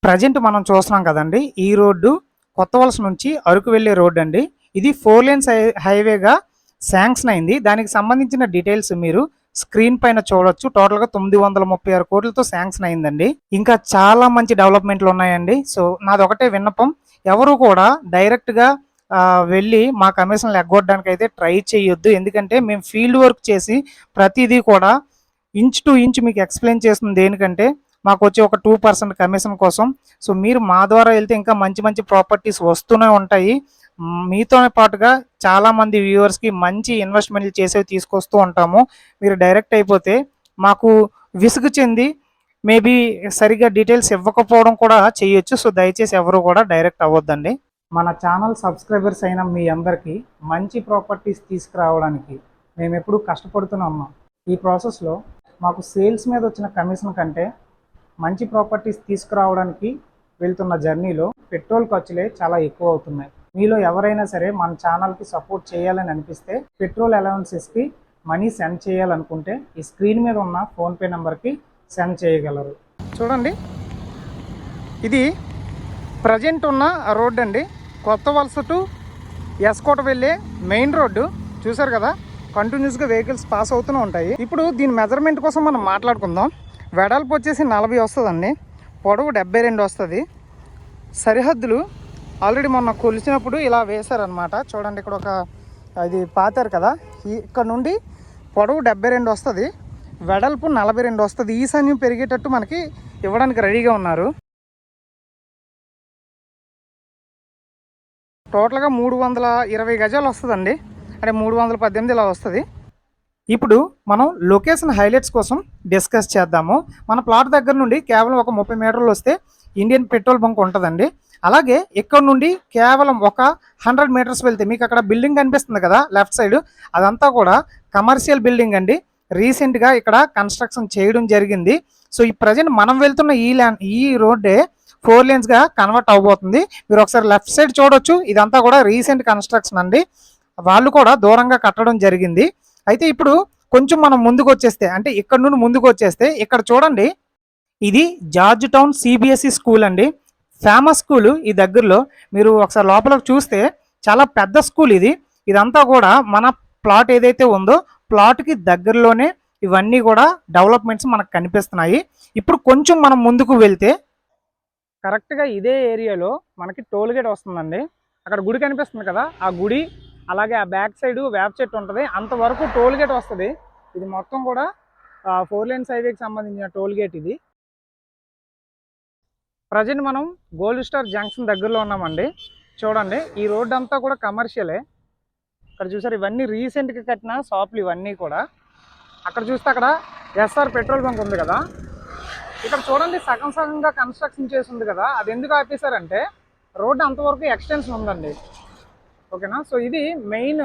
Present మనం చూస్తున్నాం కదండి. ఈ రోడ్డు కొత్త వలస నుంచి అరకు వెళ్ళే రోడ్ అండి. ఇది 4 లేన్స్ హైవేగా శాంక్షన్ అయింది. దానికి సంబంధించిన డీటెయిల్స్ మీరు స్క్రీన్ పైన చూడొచ్చు. టోటల్‌గా 936 కోట్లతో శాంక్షన్ అయిందండి. ఇంకా చాలా మంచి డెవలప్‌మెంట్లు ఉన్నాయండి. సో నాదొకటే విన్నపం. ఎవరు కూడా డైరెక్ట్‌గా వెళ్ళి మా కమిషన్‌లు ఎగ్గొట్టడానికైతే ట్రై చేయొద్దు. ఎందుకంటే మేము ఫీల్డ్ వర్క్ చేసి ప్రతీదీ కూడా ఇంచ్ టు ఇంచ్ మీకు ఎక్స్‌ప్లెయిన్ చేస్తుంది దేనికంటే మాకొచ్చే ఒక 2% కమిషన్ కోసం. సో మీరు మా ద్వారా వెళ్తే ఇంకా మంచి మంచి ప్రాపర్టీస్ వస్తూనే ఉంటాయి. మీతోనే పాటుగా చాలామంది వ్యూవర్స్‌కి మంచి ఇన్వెస్ట్‌మెంట్లు చేసేవి తీసుకొస్తూ ఉంటాము. మీరు డైరెక్ట్ అయిపోతే మాకు విసుగు చెంది మేబీ సరిగ్గా డీటెయిల్స్ ఇవ్వకపోవడం కూడా చేయొచ్చు. సో దయచేసి ఎవరు కూడా డైరెక్ట్ అవ్వొద్దండి. మన ఛానల్ సబ్స్క్రైబర్స్ అయిన మీ అందరికీ మంచి ప్రాపర్టీస్ తీసుకురావడానికి మేమెప్పుడూ కష్టపడుతూనే ఉన్నాం. ఈ ప్రాసెస్‌లో మాకు సేల్స్ మీద వచ్చిన కమిషన్ కంటే మంచి ప్రాపర్టీస్ తీసుకురావడానికి వెళ్తున్న జర్నీలో పెట్రోల్ ఖర్చులే చాలా ఎక్కువ అవుతున్నాయి. మీలో ఎవరైనా సరే మన ఛానల్కి సపోర్ట్ చేయాలని అనిపిస్తే పెట్రోల్ అలవెన్సెస్కి మనీ సెండ్ చేయాలనుకుంటే ఈ స్క్రీన్ మీద ఉన్న ఫోన్పే నెంబర్కి సెండ్ చేయగలరు. చూడండి, ఇది ప్రజెంట్ ఉన్న రోడ్ అండి. కొత్త వలస టు ఎస్కోట వెళ్ళే మెయిన్ రోడ్డు చూసారు కదా. కంటిన్యూస్గా వెహికల్స్ పాస్ అవుతూనే ఉంటాయి. ఇప్పుడు దీని మెజర్మెంట్ కోసం మనం మాట్లాడుకుందాం. వెడల్పు వచ్చేసి 40 వస్తుందండి, పొడవు 72 వస్తుంది. సరిహద్దులు ఆల్రెడీ మొన్న కొలిచినప్పుడు ఇలా వేశారనమాట. చూడండి, ఇక్కడ ఒక ఇది పాతారు కదా. ఇక్కడ నుండి పొడవు 72 వస్తుంది, వెడల్పు 42 వస్తుంది. ఈశాన్యం పెరిగేటట్టు మనకి ఇవ్వడానికి రెడీగా ఉన్నారు. టోటల్గా 320 గజాలు వస్తుందండి, అంటే 318 ఇలా వస్తుంది. ఇప్పుడు మనం లొకేషన్ హైలైట్స్ కోసం డిస్కస్ చేద్దాము. మన ప్లాట్ దగ్గర నుండి కేవలం ఒక 30 మీటర్లు వస్తే ఇండియన్ పెట్రోల్ బంక్ ఉంటుందండి. అలాగే ఇక్కడ నుండి కేవలం ఒక 100 మీటర్స్ వెళ్తే మీకు అక్కడ బిల్డింగ్ కనిపిస్తుంది కదా లెఫ్ట్ సైడ్, అదంతా కూడా కమర్షియల్ బిల్డింగ్ అండి. రీసెంట్గా ఇక్కడ కన్స్ట్రక్షన్ చేయడం జరిగింది. సో ఈ ప్రజెంట్ మనం వెళ్తున్న ఈ రోడ్డే 4 లేన్స్గా కన్వర్ట్ అవబోతుంది. మీరు ఒకసారి లెఫ్ట్ సైడ్ చూడొచ్చు, ఇదంతా కూడా రీసెంట్ కన్స్ట్రక్షన్ అండి. వాళ్ళు కూడా దూరంగా కట్టడం జరిగింది. అయితే ఇప్పుడు కొంచెం మనం ముందుకు వచ్చేస్తే, అంటే ఇక్కడ నుండి ముందుకు వచ్చేస్తే ఇక్కడ చూడండి, ఇది జార్జ్ టౌన్ సిబిఎస్ఈ స్కూల్ అండి. ఫేమస్ స్కూల్ ఈ దగ్గరలో. మీరు ఒకసారి లోపలికి చూస్తే చాలా పెద్ద స్కూల్ ఇది. ఇదంతా కూడా మన ప్లాట్ ఏదైతే ఉందో ప్లాట్కి దగ్గరలోనే ఇవన్నీ కూడా డెవలప్మెంట్స్ మనకు కనిపిస్తున్నాయి. ఇప్పుడు కొంచెం మనం ముందుకు వెళ్తే కరెక్ట్గా ఇదే ఏరియాలో మనకి టోల్ గేట్ వస్తుందండి. అక్కడ గుడి కనిపిస్తుంది కదా, ఆ గుడి అలాగే ఆ బ్యాక్ సైడ్ వేప చెట్టు ఉంటుంది, అంతవరకు టోల్ గేట్ వస్తుంది. ఇది మొత్తం కూడా 4 లేన్స్ హైవేకి సంబంధించిన టోల్ గేట్ ఇది. ప్రజెంట్ మనం గోల్డ్ స్టార్ జంక్షన్ దగ్గరలో ఉన్నామండి. చూడండి, ఈ రోడ్ అంతా కూడా కమర్షియలే. ఇక్కడ చూసారు, ఇవన్నీ రీసెంట్గా కట్టిన షాపులు ఇవన్నీ కూడా. అక్కడ చూస్తే అక్కడ ఎస్ఆర్ పెట్రోల్ బంక్ ఉంది కదా. ఇక్కడ చూడండి, సగం సగంగా కన్స్ట్రక్షన్ చేసి ఉంది కదా. అది ఎందుకు ఆపేశారంటే రోడ్డు అంతవరకు ఎక్స్టెన్షన్ ఉందండి, ఓకేనా. సో ఇది మెయిన్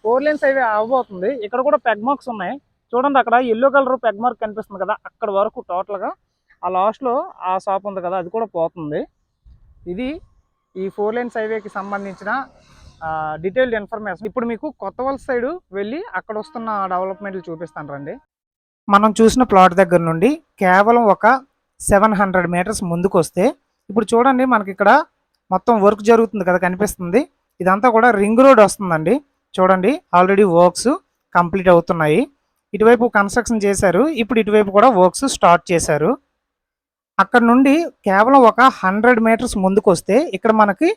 4 లేన్స్ హైవే అవ్వబోతుంది. ఇక్కడ కూడా పెగ్ మార్క్స్ ఉన్నాయి చూడండి. అక్కడ ఎల్లో కలర్ పెగ్ మార్క్ కనిపిస్తుంది కదా, అక్కడ వరకు టోటల్గా ఆ లాస్ట్లో ఆ షాప్ ఉంది కదా, అది కూడా పోతుంది. ఇది ఈ 4 లేన్స్ హైవేకి సంబంధించిన డీటెయిల్డ్ ఇన్ఫర్మేషన్. ఇప్పుడు మీకు కొత్త వలస సైడ్ వెళ్ళి అక్కడ వస్తున్న డెవలప్మెంట్లు చూపిస్తాను రండి. మనం చూసిన ప్లాట్ దగ్గర నుండి కేవలం ఒక 700 మీటర్స్ ముందుకు వస్తే ఇప్పుడు చూడండి, మనకి ఇక్కడ మొత్తం వర్క్ జరుగుతుంది కదా కనిపిస్తుంది. ఇదంతా కూడా రింగ్ రోడ్ వస్తుందండి. చూడండి, ఆల్రెడీ వర్క్స్ కంప్లీట్ అవుతున్నాయి. ఇటువైపు కన్స్ట్రక్షన్ చేశారు, ఇప్పుడు ఇటువైపు కూడా వర్క్స్ స్టార్ట్ చేశారు. అక్కడ నుండి కేవలం ఒక 100 మీటర్స్ ముందుకు వస్తే ఇక్కడ మనకి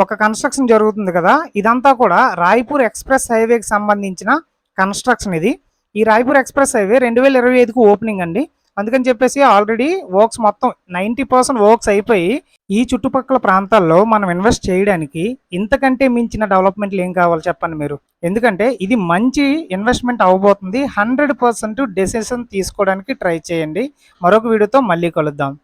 ఒక కన్స్ట్రక్షన్ జరుగుతుంది కదా. ఇదంతా కూడా రాయ్పూర్ ఎక్స్ప్రెస్ హైవేకి సంబంధించిన కన్స్ట్రక్షన్ ఇది. ఈ రాయ్పూర్ ఎక్స్ప్రెస్ హైవే 2025కు ఓపెనింగ్ అండి. అందుకని చెప్పేసి ఆల్రెడీ వర్క్స్ మొత్తం 90% వర్క్స్ అయిపోయి ఈ చుట్టుపక్కల ప్రాంతాల్లో మనం ఇన్వెస్ట్ చేయడానికి ఇంతకంటే మించిన డెవలప్మెంట్లు ఏం కావాలి చెప్పండి మీరు. ఎందుకంటే ఇది మంచి ఇన్వెస్ట్మెంట్ అవ్వబోతుంది. 100% డెసిషన్ తీసుకోవడానికి ట్రై చేయండి. మరొక వీడియోతో మళ్ళీ కలుద్దాం.